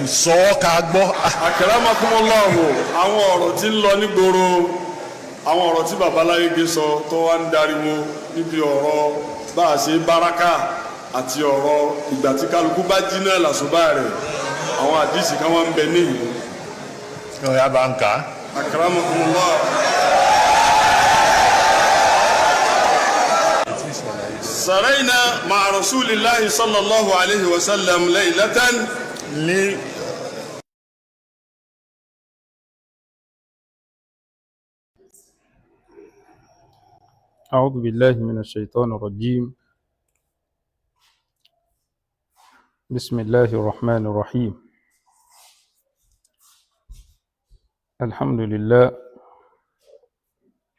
sọ ká gbọ́. Akramakumullah, àwọn ọ̀rọ̀ tí ń lọ nígboro, àwọn ọ̀rọ̀ tí bàbá Láyége sọ tó wá ń dariwo níbi ọ̀rọ̀ bá a ṣe báràkà àti ọ̀rọ̀ ìgbà tí kálukú bá jí náà làṣùbà rẹ̀, àwọn àdìsí kan wá ń bẹ níyì. Ọ̀yá bá ń kà á. Akramakumullah. سرينا مع رسول الله صلى الله عليه وسلم ليلة أعوذ بالله من الشيطان الرجيم. بسم الله الرحمن الرحيم. الحمد لله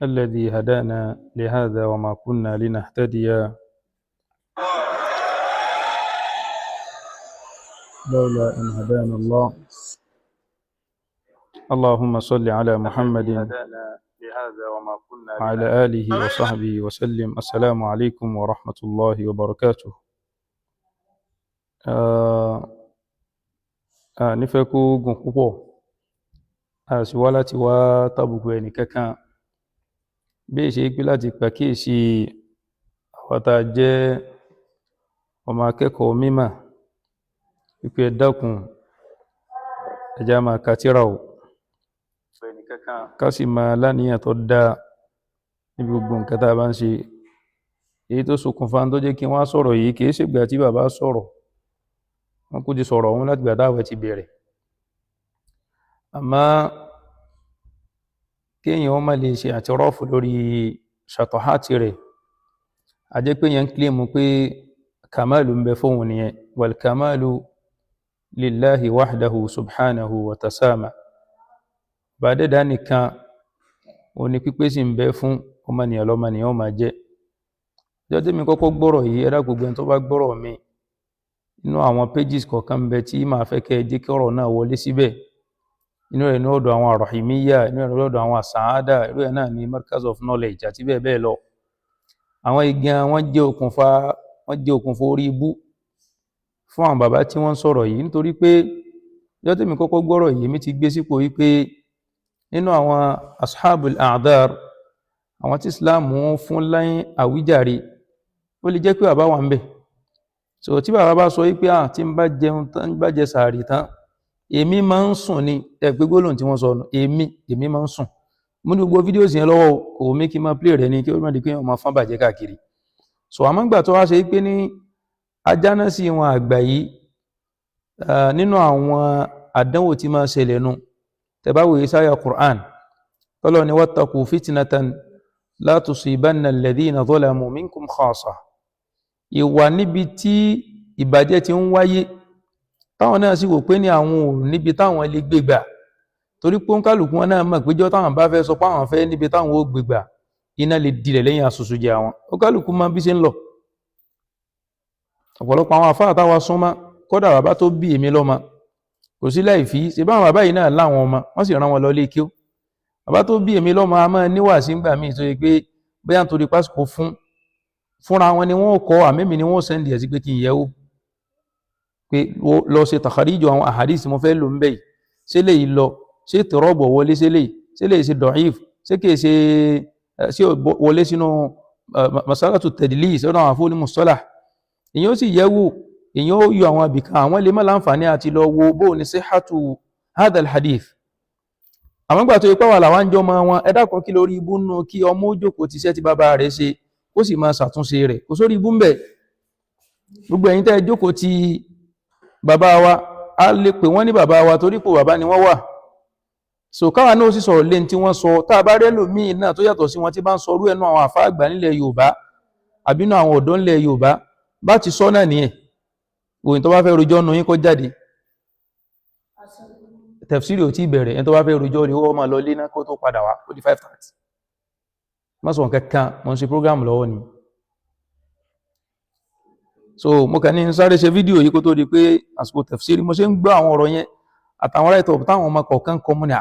الذي هدانا لهذا وما كنا لنهتدي لولا أن هدانا الله. اللهم صل على محمد وعلى آله وصحبه وسلم. السلام عليكم ورحمة الله وبركاته. nífẹ̀ẹ́ gùn púpọ̀ àṣìwá láti wá tàbùkù ẹni kankan bí i ṣe pé láti pàkíyèsí àwátá jẹ́ ọmọ akẹ́kọ̀ọ́ mímọ̀ wípé ẹ dákun ẹ jẹ́ á máa ka tírà o, ká sì máa láníyàn tó dáa níbi gbogbo nǹkan tá a bá ń ṣe. èyí tó ṣokùnfà tó jẹ́ kí wọ́n sọ̀rọ̀ yìí kìí ṣègbà tí bàbá sọ̀rọ̀, wọ́n kú ti sọ̀rọ̀ ọ̀hún láti gbà táwẹ̀ ti bẹ̀rẹ̀. àmọ́ kéèyàn ó má lè ṣe àtirọ́fù lórí ṣàtọ̀hátì rẹ̀, a jẹ́ pé yẹn ń kílèmù pé kàmáàlù ń bẹ fóhun nìyẹn. wal kàmáàlù lillahi wahdahu subhanahu wa tasama. bá dẹ́dá nìkan ó ní pípé sì ń bẹ fún ọmọnìyàn lọ́mọnìyàn ó máa jẹ́. ọjọ́ tí mi kọ́kọ́ gbọ́rọ̀ yìí, ẹ̀dá gbogbo ẹni tó bá gbọ́rọ̀ mi, inú àwọn pages kọ̀ọ̀kan bẹ tí máa fẹ́ kẹ́ jẹ́ kí ọ̀rọ̀ náà wọlé síbẹ̀. inú rẹ̀ ní ọ̀dọ̀ àwọn Rahimiyya, inú rẹ̀ lọ́dọ̀ àwọn Sa'ada, irú ẹ̀ náà ní Markaz of Knowledge àti bẹ́ẹ̀ bẹ́ẹ̀ lọ. àwọn igan wọ́n jẹ́ okùnfà orí ibú fún àwọn bàbá tí wọ́n sọ̀rọ̀ yìí, nítorí pé ọjọ́ tí mi kọ́kọ́ gbọ́rọ̀ yìí mi ti gbé sípò wípé nínú àwọn ashabul a'dhar, àwọn tí Islam fún láyín àwíjàre, ó lè jẹ́ pé bàbá wà ń bẹ̀. so tí bàbá bá sọ wípé tí ń bá jẹun tán, bá jẹ sàárì tán, èmi máa ń sùn ní ẹgbẹ́ gbólóhùn tí wọ́n sọ nù, èmi máa ń sùn. mo ní gbogbo fídíò yẹn lọ́wọ́, kò mí kí n máa play rẹ̀ ní kí ó má di pé wọ́n máa fán bàjẹ́ káàkiri. so àmọ́ gbà tó wá ṣe pé ní ajánásí wọn àgbà yìí, nínú àwọn àdánwò tí máa ṣẹlẹ̀ nù, tẹ̀báwò Ìsáyà Qur'an tọ́lọ́ ni wattaqu fitnatan la tusibanna alladhina zalamu minkum khassa. ìwà níbi tí ìbàjẹ́ ti ń wáyé, táwọn náà sì wò pé ní àwọn ò níbi táwọn lè gbégbà, torí pé kálukú wọn náà mọ̀ péjọ táwọn bá fẹ́ sọ pé àwọn fẹ́ níbi táwọn ó gbégbà, iná lè dilẹ̀ lẹ́yìn àṣùṣù jẹ àwọn. ó kálukú mọ̀ bí ṣe ń lọ. ọ̀pọ̀lọpọ̀ àwọn àfáà táwa súnmọ́, kódà bàbá tó bí èmi lọ́mọ, kò sí láì fi ṣe báwọn bàbá yìí náà láwọn ọmọ, wọ́n sì rán wọn lọ lé kí ó. bàbá tó bí èmi lọ́mọ a máa níwà sí ńgbà míì tó yẹ pé bóyá nítorí pásìkò fúnra wọn ni wọ́n kọ́, àmẹ́mì ni wọ́n sẹ́ndì ẹ̀ sí pé kí n yẹ̀wò pé lọ ṣe tàkàríjọ àwọn àhàdìsì mo fẹ́ lò ń bẹ̀ yìí, ṣé lè lọ, ṣé tìrọ́bọ̀ wọlé, ṣé lè ṣe dọ̀íf, ṣé kìí ṣe wọlé sínú masalatu tadlis ọ̀nà àwọn afọ́ ní mustalah. èyàn ó sì yẹ̀wò, èyàn ó yọ àwọn abìkan, àwọn lè má láǹfààní àti lọ wo bó ní sihhatu hadha al-hadith. àwọn gbà tó ipá wà làwọn jọ máa wọn, ẹ dákun kí lórí ibú nù kí ọmọ ó jókòó ti iṣẹ́ tí bàbá rẹ̀ ṣe ó sì máa ṣàtúnṣe rẹ̀, kò sórí ibú ń bẹ̀. gbogbo ẹ̀yin tẹ́ jókòó ti bàbá wa, a lè pè wọ́n ní bàbá wa torí pé bàbá ni wọ́n wà. so káwa náà sì sọ̀rọ̀ lẹ́ni tí wọ́n sọ, tá a bá rẹ́ lòmíì náà tó yàtọ̀ sí wọn tí bá ń sọ orú ẹnu àwọn àfáà àgbà nílẹ̀ Yorùbá àbínú àwọn ọ̀dọ́ nílẹ̀ Yorùbá, bá ti sọ náà nìyẹn. òyìn tó bá fẹ́ rojọ́ nù yín kó jáde. tafsiri ò tí bẹ̀rẹ̀, ẹni tó bá fẹ́ rojọ́ rí ó máa lọ lé náà kó tó padà wá, ó di 5:30. má sọ nǹkan kan, mo ń ṣe program lọ́wọ́ ni. so mo kàn ní sáré ṣe fídíò yìí kó tó di pé àsìkò tafsiri, mo ṣe ń gbọ́ àwọn ọ̀rọ̀ yẹn àtàwọn right up táwọn ọmọ kọ̀ọ̀kan kọ mú ni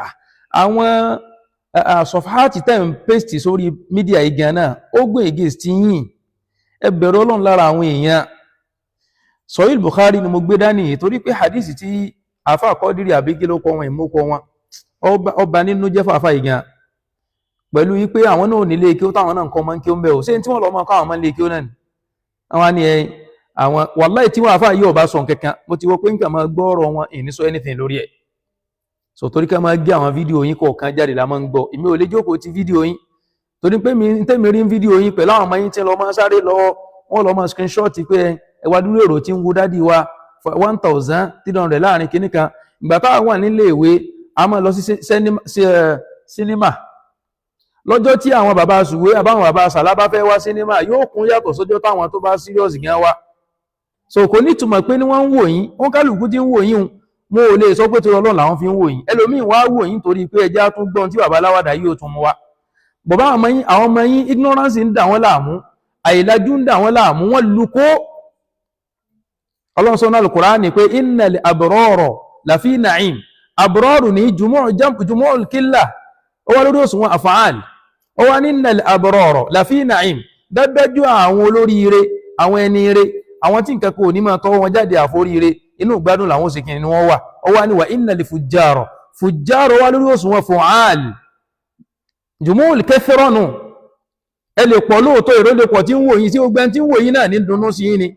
àwọn sọfáàtì tẹ́ ń paste sórí mídíà yìí gan náà ó gbé against yín. ẹ bẹ̀rù Ọlọ́run lára àwọn èèyàn. Sahih Bukhari ni mo gbé dání torí pé hadith tí àfà Kọ́dírì àbí kí ló kọ wọn ìmúkọ wọn ọba nínú jẹ́ fàfà ìgan pẹ̀lú wípé àwọn náà nílé kí ó táwọn náà nǹkan máa ń kí ó ń bẹ̀ ò ṣé tí wọ́n lọ máa kọ́ àwọn máa ń lé kí ó náà ni àwọn ni àwọn wàláì tí wọ́n àfà yìí ọba sọ kankan mo ti wọ pé nǹkan máa gbọ́ ọ̀rọ̀ wọn ìní sọ anything lórí ẹ̀ so torí ká máa gé àwọn fídíò yín kọ̀ọ̀kan jáde la máa ń gbọ́ èmi ò lè jókòó ti fídíò yín torí pé mi tẹ́mi rí fídíò yín pẹ̀lú àwọn ọmọ yín tí lọ máa sáré lọ wọ́n lọ máa screenshot pé ẹwà dúró èrò tí ń wo dádì wa 1,300 láàrin kìíní kan ìgbà táwọn wà nílé ìwé a máa lọ sí sinimá lọ́jọ́ tí àwọn bàbá sùwé àbáwọn bàbá sàlábà fẹ́ wá sinimá yóò kún yàtọ̀ sójọ́ táwọn tó bá serious gan wá so kò ní túmọ̀ pé ní wọ́n ń wò yín wọ́n kálukú tí ń wò yín mo ò lè sọ pé torí Ọlọ́run làwọn fi ń wò yín ẹlòmíì wá wò yín torí pé ẹjá tún gbọ́n tí bàbá aláwàdà yìí ó tún mú wa bàbá àwọn ọmọ yín ignorance ń dà wọ́n láàmú àìlájú ń dà wọ́n láàmú wọ́n lukó Ọlọ́run sọ náà Al-Qur'ani pé innal abrara lafi na'im abraru ní jumu'ul qillah ó wá lórí òṣùwọ̀n af'al ó wá ní innal abrara lafi na'im dájú àwọn olóríire àwọn ẹni ire àwọn tí nǹkan kò ní máa tọ́ wọn jáde àforíire inú ìgbádùn làwọn òsìkí ni wọ́n wà ó wá ní wà innal fujjara wá lórí òṣùwọ̀n fu'al jumu'ul kathranu ẹ lè pọ̀ lóòótọ́ èrò lè pọ̀ tí ń wò yín tí ó gbẹ́ tí ń wò yín náà ní dunnú sí yín ni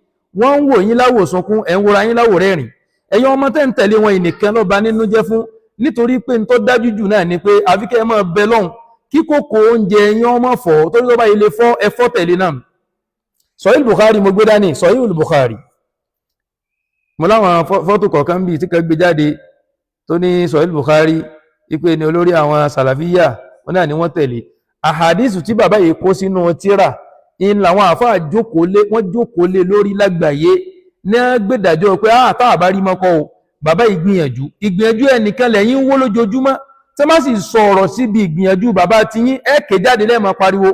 wọ́n ń wò yín láwò sunkún ẹ̀ ń wòra yín láwò rẹ́rìn ẹ̀yin ọmọ tẹ́ ń tẹ̀lé wọn ìnìkan lọ́ba nínú jẹ́ fún nítorí pé ń tó dájú jù náà ni pé àfikẹ́ ẹ máa bẹ lọ́hùn kí kòkó oúnjẹ yín ọmọ fọ̀ torí tó bá ilé fọ́ ẹfọ́ tẹ̀lé náà Sahih Bukhari mo gbé dání Sahih Bukhari mo láwọn fọ́tò kọ̀ọ̀kan bíi tí kan gbé jáde tó ní Sahih Bukhari ipe ni olórí àwọn sàlàfíyà wọn náà ni wọ́n tẹ̀lé àhàdísù tí bàbá yìí kó sínú tírà in làwọn àfáà jókòó lé lórí lágbàáyé ní gbèdàjọ́ pé táà bá rí mọ́kọ́ o bàbá ìgbìyànjú ẹnìkan lẹ́yìn ń wó lójoojúmọ́ tí má sì sọ̀rọ̀ síbi ìgbìyànjú bàbá ti yín ké jáde lẹ́ẹ̀mọ́ pariwo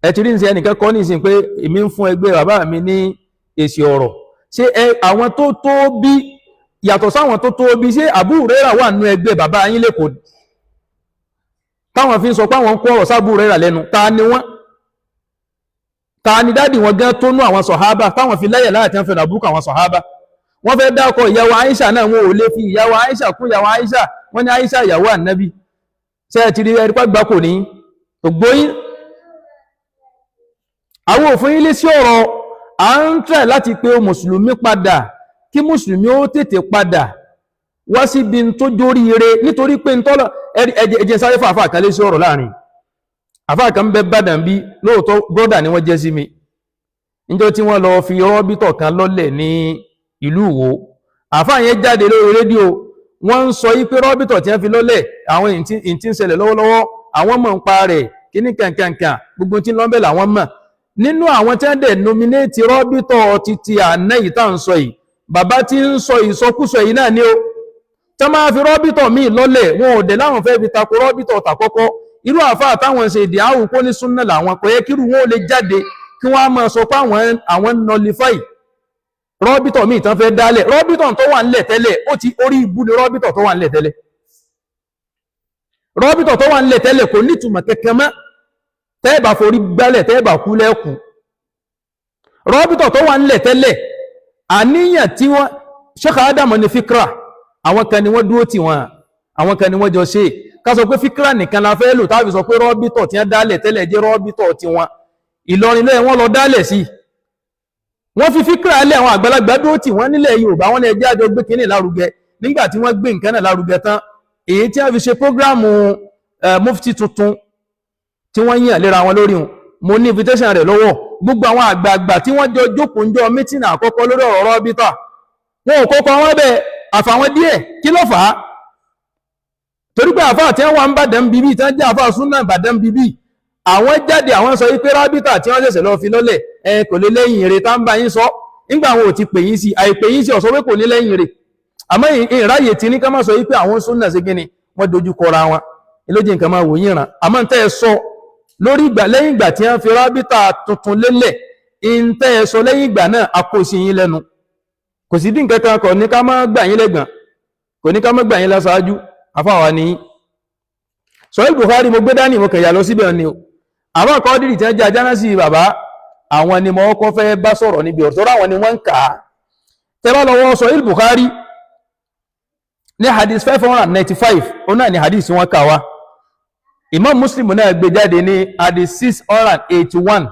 ẹ ti rí ní sí ẹnìkan kọ́ ní ìsìn pé èmi ń fún ẹgbẹ́ bàbá mi ní èsì ọ̀rọ̀ ṣé àwọn tó tó bí yàtọ̀ sáwọn tó tó bí ṣé Abu Hurairah wà nínú ẹgbẹ́ bàbá yín lẹ́kọ̀ọ́ táwọn fi ń sọ pé àwọn ń kó ọ̀rọ̀ sábú Hurairah lẹ́nu ta ni wọ́n ta ni dádì wọn gan tó nú àwọn sọ̀hábà táwọn fi lẹ́yẹ̀ láti ń fẹ́ nàbúkọ àwọn sọ̀hábà wọ́n fẹ́ dákọ̀ ìyàwó Aisha náà wọn ò lè fi ìyàwó Aisha kún ìyàwó Aisha wọ́n ní Aisha ìyàwó ànábì ṣe ti rí ẹrí pàgbà kò ní ògbóyín àwọn òfin ilé sí ọ̀rọ̀ à ń tẹ̀ láti pé mùsùlùmí padà kí mùsùlùmí ó tètè padà wá síbi tó jórí ire nítorí pé ń tọ́lọ̀ ẹjẹ́ sáré fún àfáà kan lé sí ọ̀rọ̀ láàrin àfáà kan bẹ bàdàn bí lóòótọ́ brọ́dà ni wọ́n jẹ́ sí mi níjọ́ tí wọ́n lọ fi rọ́bítọ̀ kan lọ́lẹ̀ ní ìlú Ìwó àfáà yẹn jáde lórí rédíò wọ́n ń sọ yí pé rọ́bítọ̀ tí wọ́n fi lọ́lẹ̀ àwọn ìntí ń ṣẹlẹ̀ lọ́wọ́lọ́wọ́ àwọn mọ̀ ń pa rẹ̀ kíní kankankan gbogbo tí lọ́bẹ̀ làwọn mọ̀ nínú àwọn tí wọ́n dẹ̀ nominate rọ́bítọ̀ títí àná yìí tá à ń sọ yìí bàbá tí ń sọ ìsọkúsọ yìí náà ni ó tí wọ́n máa fi rọ́bítọ̀ míì lọ́lẹ̀ wọn ò dẹ̀ láwọn fẹ́ fi tako rọ́bítọ̀ tàkọ́kọ́ irú àfáà táwọn ṣe ìdí àwò kó ní súnnà làwọn kò yẹ kírù wọn ò lè jáde kí wọ́n á máa sọ pé àwọn nullify rọ́bítọ̀ míì tán fẹ́ dálẹ̀ rọ́bítọ̀ tó wà nílẹ̀ tẹ́lẹ̀ ó ti orí ibú ni rọ́bítọ̀ tó wà nílẹ̀ tẹ́lẹ̀ rọ́bítọ̀ tó wà nílẹ̀ tẹ́lẹ̀ kò nítumọ̀ kẹ̀kẹ́ mọ́ tẹ́ẹ̀bà forí gbálẹ̀ tẹ́ẹ̀bà kú lẹ́kù rọ́bítọ̀ tó wà nílẹ̀ tẹ́lẹ̀ àníyàn tí wọ́n Sheikh Adam ní fíkra àwọn kan ni wọ́n dúró tì wọ́n àwọn kan ni wọ́n jọ ṣe ká sọ pé fíkra nìkan la fẹ́ lò táàbí sọ pé rọ́bítọ̀ tí wọ́n dálẹ̀ tẹ́lẹ̀ jẹ́ rọ́bítọ̀ tí wọ́n Ìlọrin lẹ́yìn wọ́n lọ dálẹ̀ sí wọ́n fi fíkra lẹ́ àwọn àgbàlagbà dúró tì wọ́n nílẹ̀ Yorùbá wọ́n lè jẹ́ àjọ gbé kínní lárugẹ nígbà tí wọ́n gbé nǹkan náà lárugẹ tán èyí tí wọ́n fi ṣe prógráàmù mufti tuntun tí wọ́n yàn lera wọn lórí wọn mo ní invitation rẹ̀ lọ́wọ́ gbogbo àwọn àgbààgbà tí wọ́n jọ jókòó ń jọ mítìnà àkọ́kọ́ lórí ọ̀rọ̀ rọ́bítà wọn ò kọ́kọ́ wọn bẹ̀ àfàwọn díẹ̀ kí ló fà á torí pé àfáà tí wọ́n ń bàdàn bíbí tí wọ́n jẹ́ àfáà súnà bàdàn bíbí àwọn jáde àwọn sọ wípé rábítà tí wọ́n ṣẹ̀ṣẹ̀ lọ fi lọ́lẹ̀ kò lè lẹ́yìn ire tá ń bá yín sọ nígbà àwọn ò ti pè yín sí àìpè yín sí ọ̀sọ́ pé kò ní lẹ́yìn ire àmọ́ ìráyè tí ní ká má sọ wípé àwọn súnà sí kíni wọ́n dojú kọra wọn ilójì nǹkan máa wò yín ràn àmọ́ tẹ́ ẹ sọ lórí ìgbà lẹ́yìn ìgbà tí wọ́n fi rábítà tuntun lélẹ̀ tẹ́ ẹ sọ lẹ́yìn ìgbà náà a kò sí yín lẹ́nu kò sí dín kankan kò ní ká má gbà yín lẹ́gbọ̀n kò ní ká má gbà yín láṣáájú afáwa ni Sahih Bukhari mo gbé dání mo kẹ̀yà lọ síbẹ̀ ni o àwọn Kọ́dírì tí wọ́n jẹ́ ajánásí bàbá àwọn ni mo kọ́ fẹ́ bá sọ̀rọ̀ níbi ọ̀rọ̀ tọ́rọ àwọn ni wọ́n ń kà á tẹ́bá lọ́wọ́ Sahih Bukhari ní hadith 595 ó náà ni hadith wọ́n kà wá Imam Muslim náà gbé jáde ní hadith 681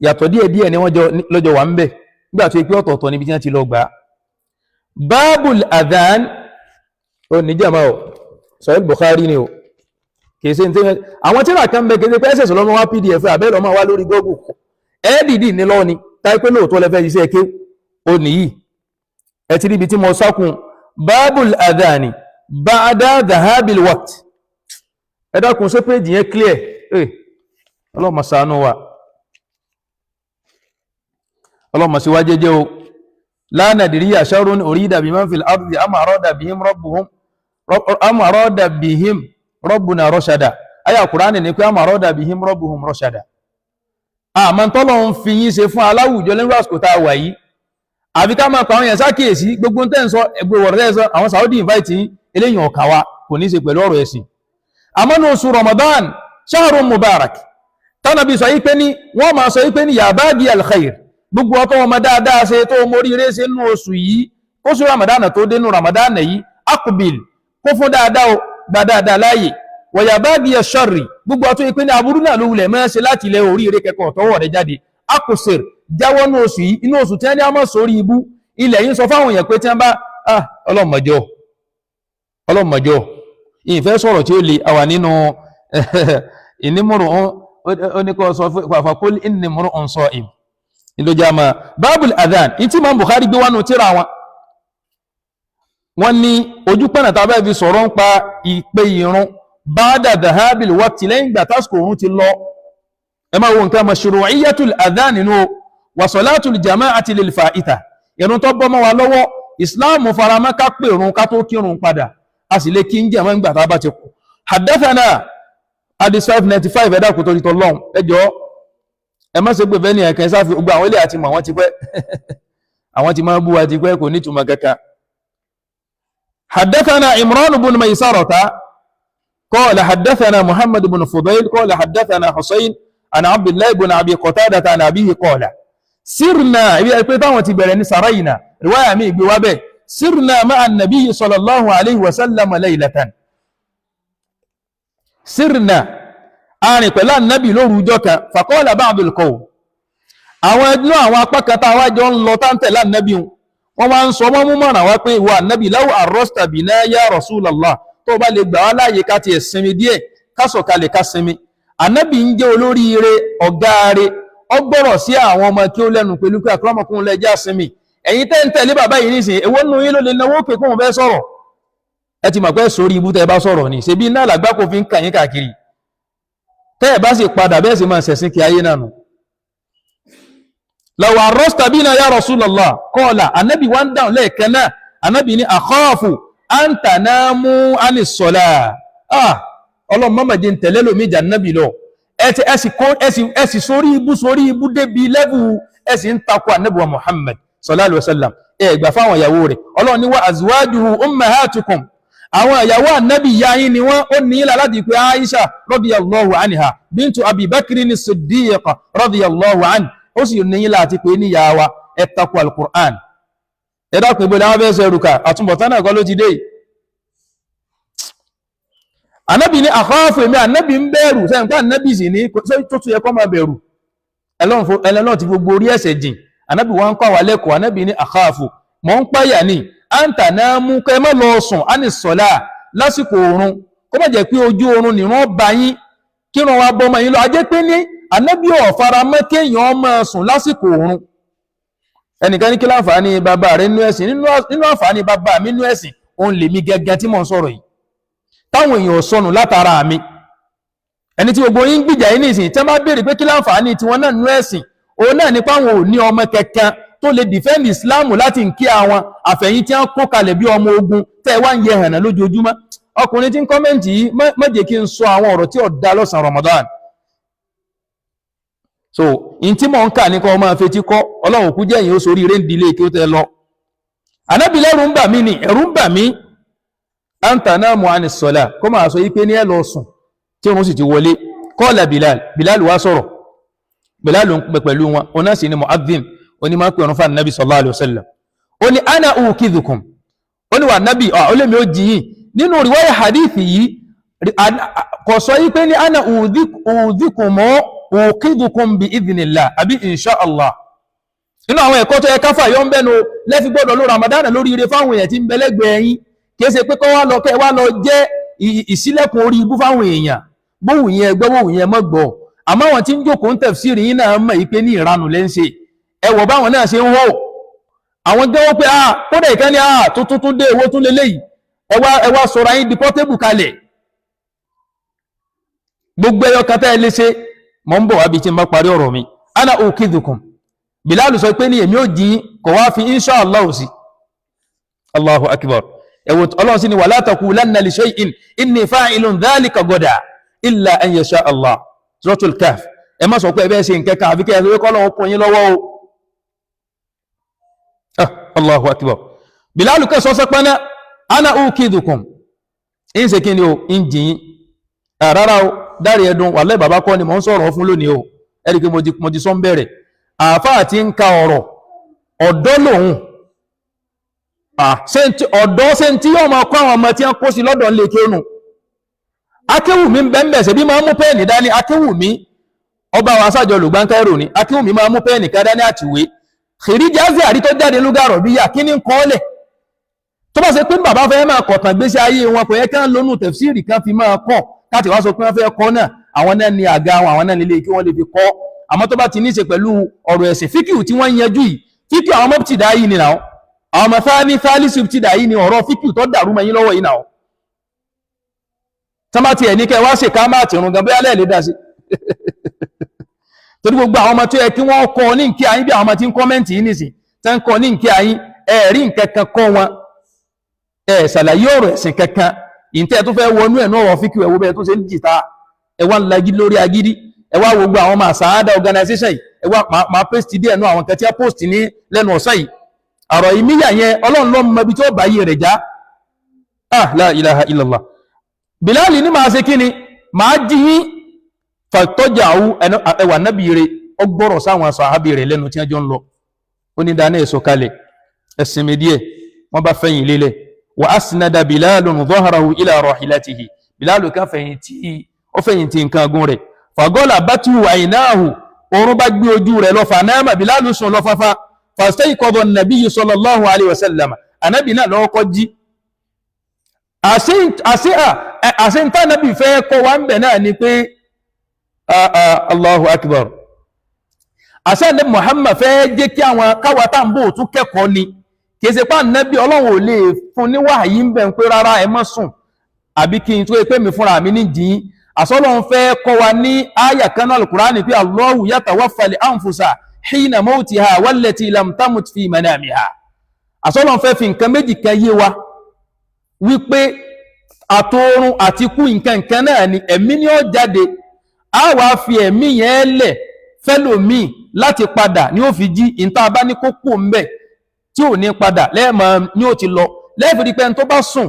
yàtọ̀ díẹ̀díẹ̀ ni wọ́n lọ́jọ́ wà ń bẹ̀ nígbà tó pé ọ̀tọ̀ọ̀tọ̀ níbi tí wọ́n ti lọ gbà babul adhan ó ní jẹ́mọ́ ò Sahih Bukhari ni ò kìí ṣe tí àwọn tíra kan bẹ kìí ṣe pé ẹsẹ̀ lọ́mọ wá pdf àbẹ́lọ́ máa wá lórí Google ẹ́dìdì ní lọ́ni táìpé lóòótọ́ lẹ́fẹ́ iṣẹ́ ké ó nìyí ẹ ti ríbi tí mo sákun babul adhani ba'da dhahabil waqt ẹ dákun ṣé péjì yẹn clear ọlọ́mọ ṣàánú wa ọlọ́mọ sí wá jẹ́jẹ́ o la nadri asharrun urida biman fil ardi am arada bihim rabbuna rashada aya Qur'ani ní pé am arada bihim rabbuhum rashada man tọ́lọ̀ ń fi yín ṣe fún aláwùjọ lẹ́nu àsìkò tá a wà yìí àbí ká máa pa àwọn èèyàn sákèèsí gbogbo tẹ́ ń sọ ẹgbẹ́ wọ̀rọ̀ tẹ́ ń sọ àwọn Saudi invite yín eléyìn ọ̀kà wa kò ní ṣe pẹ̀lú ọ̀rọ̀ ẹ̀sìn àmọ́ ní oṣù Ramadan shahrun mubarak tánàbí sọ yí pé ní wọ́n máa sọ yí pé ní ya bagi al-khair gbogbo ọtọ́ ọmọ dáadáa ṣe tó mórí rẹ̀ ṣe nínú oṣù yìí oṣù Ramadan tó dénú Ramadan yìí aqbil kó fún dáadáa gba dáadáa láàyè wa ya bagi ash-sharri gbogbo ọtọ́ yí pé ní aburú náà ló wulẹ̀ mọ́ ṣe láti ilẹ̀ orí rẹ̀ kẹ́kọ̀ọ́ tọwọ́ rẹ̀ jáde aqsir jáwọ́ ní oṣù yìí inú oṣù tí wọ́n ní a mọ́ sórí ibú ilẹ̀ yìí sọ fáwọn èèyàn pé tí wọ́n bá ọlọ́mọjọ́ ìfẹ́ sọ̀rọ̀ tí ó lè àwà nínú ìnímọ̀rọ̀ oníkọ́ sọ fàkól ìnímọ̀rọ̀ ọ̀nsọ́ ìm ìlójáma babul adhan in tí Imam Bukhari gbé wánú tíra wọn ní ojú pẹ́nà tàbí fi sọ̀rọ̀ ń pa ìpè ìrun ba'da dhahabil waqti lẹ́yìn gbà tásìkò òun ti lọ ẹ máa wo nǹkan mashru'iyyatul adhan nínú wa salatul jama'ati lil fa'ita ìrun tó bọ́ mọ́ wa lọ́wọ́ Islam faramọ́ ká pè ìrun ká tó kírun padà a sì lè kí ń jẹ́ mọ́ ìgbà tá bá ti kú haddathana hadith 595 ẹ̀dá kò torí tọ́lọ́n ẹjọ́ ẹ má ṣe pé fẹ́ ní ẹ̀kẹ́ sáfì gbogbo àwọn ilé àti mọ̀ àwọn ti pẹ́ àwọn ti máa bú wa ti pẹ́ kò ní túnmọ̀ kankan haddathana Imran ibn Maysarata qala haddathana Muhammad ibn Fudayl qala haddathana Husayn an Abdullah ibn Abi Qatada an abihi qala sirna ibi pé táwọn ti bẹ̀rẹ̀ ní sarayna riwaya mi gbé wá bẹ́ẹ̀ sirna ma'a an-nabiy sallallahu alayhi wa sallam laylatan sirna àrin pẹ̀lú annabi lóru ọjọ́ kan faqala ba'dul qawm àwọn ẹgbẹ́ àwọn apákata wájọ́ ń lọ tántẹ̀ lánàbí wọn wá ń sọ mọ́ mú mọ̀ràn wá pé wà annabi law arrasta bina ya rasulallah tó bá lè gbà wá láàyè ká ti ẹ̀sinmi díẹ̀ ká sọ̀kalẹ̀ ká sinmi annabi ń jẹ́ olóríire ọ̀gáre ọgbọ́rọ̀ sí àwọn ọmọ kí ó lẹ́nu pẹ̀lú pé akramakum lẹ́jà sinmi ẹ̀yin tẹ́ ń tẹ̀lé bàbá yìí nísìn èwo nù yín ló lè náwó pé kóhun fẹ́ sọ̀rọ̀ ẹ ti mọ̀ pé sórí ibú tẹ́ bá sọ̀rọ̀ ní ṣe bí náà làgbá kò fi ń kà yín káàkiri tẹ́ ẹ̀ bá sì padà bẹ́ẹ̀ sì máa ṣẹ̀sìn kí ayé náà nù. law arrasta bina ya Rasulullah qala anábì wá ń dáhùn lẹ́ẹ̀kan náà anábì ní akhafu an tanamu anis salah ọlọ́run mọ́mọ̀ jẹ́ ń tẹ̀lé lómi ìjà nábì lọ ẹ̀sì sórí ibú débi lẹ́bù ẹ̀sì ń takò ànábì wa Muhammad sallallahu alaihi wasallam ẹgbà fáwọn ìyàwó rẹ̀ ọlọ́run ní wa azwajuhu ummahatukum àwọn ìyàwó ànábì ya yín ni wọ́n ó ní ilá láti pé Aisha radiyallahu anha bintu Abi Bakri ní Siddiqa radiyallahu anha ó sì ní ilá láti pé níyàwó ẹ̀takò al-Qur'an ẹ̀dá pé bọ́lá wọ́n fẹ́ sọ ẹrùkà àtúnbọ̀tán náà kọ́ ló ti dé ànábì ní akhafu èmi ànábì ń bẹ̀rù sẹ́yìn pé ànábì sì ní tó tún yẹ kó máa bẹ̀rù ẹlọ́run ti gbogbo orí ẹ̀ṣẹ̀ jìn ànábì wọn ń kọ́ wà lẹ́kọ̀ọ́ ànábì ní akhafu mọ́ ń páyà ní àǹtà náà mú kẹ́ mọ́ lọ sùn á ní sọ́lá lásìkò oorun kó má jẹ́ pé ojú oorun nìran bá yín kí wọn wá bọ́mọ yín lọ ajẹ́ pé ní ànábì ò fara mọ́ kéèyàn máa sùn lásìkò oorun ẹnìkan ní kí láǹfààní bàbá rẹ̀ nínú ẹ̀sìn nínú àǹfààní bàbá mi nínú ẹ̀sìn òun lèmi gẹ́gẹ́ tí mò ń sọ̀rọ̀ yìí táwọn èèyàn sọnù látara mi ẹni tí gbogbo yín gbìjà yín nìsìn tẹ́ máa béèrè pé kí láǹfààní tí wọ́n náà nú ẹ̀sìn òun náà nípa àwọn ò ní ọmọ kankan tó lè defend Islam láti ń kí àwọn àfẹ̀yìn tí wọ́n kó kalẹ̀ bí ọmọ ogun tẹ́ wá ń yẹ hànà lójoojúmọ́ ọkùnrin tí ń kọ́mẹ́ǹtì yìí má jẹ́ kí n sọ àwọn ọ̀rọ̀ tí ó dá lọ́sàn Ramadan so in tí mò ń kà ní kọ́ ọmọ afetí kọ́ ọlọ́run kú jẹ́yìn ó sorí réndìlé kí ó tẹ́ lọ anábìlẹ́rù ń bà mí ni ẹ̀rù ń bà mí anta namu anis sola kó máa sọ yí pé ní ẹ lọ sùn tí wọ́n sì ti wọlé kọ́ọ̀lá Bilal wá sọ̀rọ̀ Bilal ń pè pẹ̀lú wọn ọ̀nà sí ni mu'adhdhin ó ní máa pè ọ̀run fún Nabi sallallahu alaihi wasallam ó ní ana ukidhukum ó ní wà Nabi ó lè mi ó jiyìn nínú riwaya hadithi yìí kò sọ yí pé ní ana udhikumu uqidukum bi idhnillah àbí insha Allah inú àwọn ẹ̀kọ́ tó yẹ káfà yọ ń bẹ́nu lẹ́fi gbọ́dọ̀ ló Ramadan lórí ire fáwọn èèyàn tí ń bẹ̀lẹ́gbẹ̀ẹ́ yín kìí ṣe pé kọ́ wá lọ jẹ́ ìṣílẹ̀kùn orí ibú fáwọn èèyàn bóhùn yẹn gbọ́ bóhùn yẹn mọ́ gbọ́ àmọ́ àwọn tí ń jókòó ń tafsiri yín náà mọ̀ ìpé ní ìranù lẹ́ńṣe ẹwọ̀ báwọn náà ṣe ń hó àwọn gẹ́wọ́ pé kódà ìkan ní tuntun dé owó tún lélẹ́yìí ẹwà sọ̀rọ̀ yín di portable kalẹ̀ gbogbo ẹyọ kata ẹ lè ṣe mọ́ ń bọ̀ wá bí tí ń bá parí ọ̀rọ̀ mi ana ukidhukum Bilal sọ pé ní èmi ò jí kò wá fi insha Allah sí Allahu akbar ẹwọ Ọlọ́run sí ni wala taqulanna li shay'in inni fa'ilun dhalika ghadan illa an yasha Allah Suratul Kahf ẹ má sọ pé ẹ bẹ́ẹ̀ ṣe nǹkan kan àfi kẹ́ ẹ sọ pé k'Ọlọ́run kún yín lọ́wọ́ o Allahu akbar Bilal kẹ́ sọ sọpẹ́ná ana ukidhukum in ṣe kí ni o in jìn rárá o dárí ẹdun wà lẹ́ bàbá kọ́ ni mò ń sọ̀rọ̀ fún lónìí o ẹ̀rí pé mo ti sọ ń bẹ̀rẹ̀ àfáà tí ń ka ọ̀rọ̀ ọ̀dọ́ lòun ọ̀dọ́ ṣe tí yóò máa kọ́ àwọn ọmọ tí wọ́n kó sí lọ́dọ̀ lè kéwù Akéwùmí bẹ́ẹ̀bẹ̀ ṣe bí máa mú pẹ́ẹ̀nì dání Akéwùmí ọba wa sájọ olùgbánkẹ́rò ní Akéwùmí máa mú pẹ́ẹ̀nì ká dání àtìwé kìríjà Azari tó jáde lúgàrọ̀ bí yà kí ní kọ́ọ̀lẹ̀ tó bá ṣe pé bàbá fẹ́ máa kọ̀tàn gbésí ayé wọn kò yẹ ká ń lónú tẹ̀fsírì kan fi máa kọ́ káti wá sọ pé wọ́n fẹ́ kọ́ náà àwọn náà ní àga àwọn náà nílé kí wọ́n lè fi kọ́ àmọ́ tó bá ti ní ṣe pẹ̀lú ọ̀rọ̀ ẹ̀sìn fíkìú tí wọ́n yanjú yìí fíkìú àwọn mọ́pútìdá yìí ni náà àwọn ọmọ fáání fáálísì pútìdá yìí ni ọ̀rọ̀ fíkìú tó dàrú mẹ́yìn lọ́wọ́ yìí náà tán bá ti ẹ̀ ní kẹ́ wá ṣe ká máa tìrún gan bóyá lẹ́ẹ̀lẹ́ dá sí torí gbogbo àwọn ọmọ tó yẹ kí wọ́n kọ́ ní nkí ayín bí àwọn ọmọ tí ń kọ́mẹ́ǹtì yìí nìsín tán ń kọ́ ní nkí ayín ẹ̀rí nkankan kọ́ wọn ṣàlàyé ọ̀rọ̀ ẹ̀sìn kankan ìntẹ́ tó fẹ́ wọnú ẹ̀ náà wọ́n fíkìú ẹ̀wọ́ bẹ́ẹ̀ tó ṣe ń jìta ẹwà ńlá lórí agídí ẹwà gbogbo àwọn máa sàádà organization yìí ẹwà máa post díẹ̀ náà àwọn kẹtí post ní lẹ́nu ọ̀sán yìí àrọ̀ ìmíyà yẹn Ọlọ́run ló mọ ibi tí ó bá yìí rẹ̀ já la ilaha illallah Bilal ní máa ṣe kí ni máa jí yín fàtọ́jà ẹwà nábì rẹ̀ ọgbọ́rọ̀ sáwọn sàhábì rẹ̀ lẹ́nu tí wọ́n jọ ń lọ ó ní dáná èso kalẹ̀ ẹ̀sìn mi díẹ̀ wọ́n bá fẹ̀yìn lélẹ̀ wa asnada Bilalun dhahrahu ila rahilatihi Bilal kan fẹ̀yìntì nǹkan agun rẹ̀ fàgọ́là bátú àìnáhù oorun bá gbé ojú rẹ̀ lọ fànáàmà Bilalu sùn lọ fáfá fastayqadha an-nabiyyu sallallahu alaihi wasallam anábì náà lọ́kọ́ jí àṣẹ ń tánàbì fẹ́ kọ́ wá ń bẹ̀ náà ni pé Allahu akbar àṣẹ ní Muhammad fẹ́ jẹ́ kí àwọn káwàtà ń bò tún kẹ́kọ̀ọ́ ni kìí ṣe pá nábì Ọlọ́run ò lè fún ní wáyí ń bẹ̀ ń pé rárá ẹ má sùn àbí kí n tó pé mi fúnra mi ní jìn àsọ́lọ́run fẹ́ kọ́ wa ní áyà kan al-Qur'ani pé Allahu yatawaffal anfusa hina mawtiha wallati lam tamut fi manamiha àsọ́lọ́run fẹ́ fi nǹkan méjì kan yé wa wípé àtòrun àti kú nǹkan náà ni ẹ̀mí ni ó jáde a wá fi ẹ̀mí yẹn lẹ̀ fẹ́lòmíì láti padà ní ó fi jí ìta bá ní kókó mbẹ̀ tí ò ní padà lẹ́ẹ̀mọ́ ní ó ti lọ lẹ́ẹ̀fìdí pé tó bá sùn